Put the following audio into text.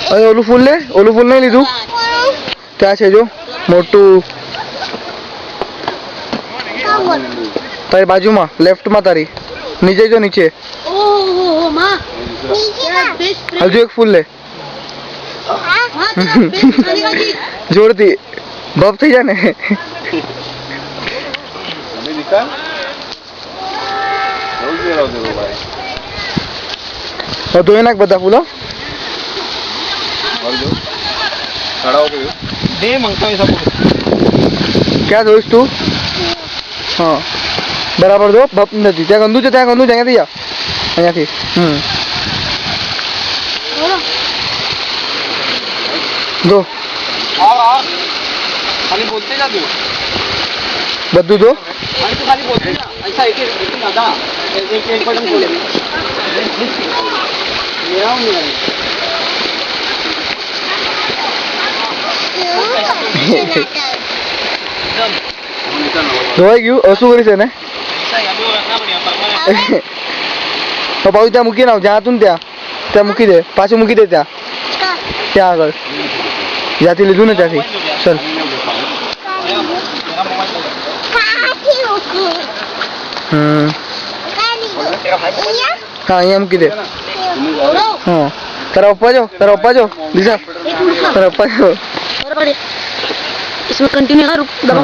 अरे ओलू फूल नहीं लीधु क्या है जो मोटू तारी बाजू में लेफ्ट में तारी नीचे जो नीचे हजू एक फूल ले जोड़ती बब थी जाने तो ये नाक बता फूलो दे मंगता है सब क्या दोस्त तू हाँ बराबर दो बप नहीं त्या गंदू जाएंगे दिया અહીંયા થી दो खाली बोलते जा तू बद्दू दो खाली बोलते जा ऐसा एक दादा एक बटन बोले मेरा हूँ ધોવાઈ ગયું શું કરી છે ને પાછું ત્યાં મૂકી નાવ જ્યાં હતું ને ત્યાં મૂકી દે પાછું મૂકી દે ત્યાં આગળ જ્યાંથી લીધું ને ત્યાંથી ચલ હા અહીંયા મૂકી દે હા તારા પપ્પા જો દિશા તારા પપ્પા જો इसमें कंटिन्यू दबा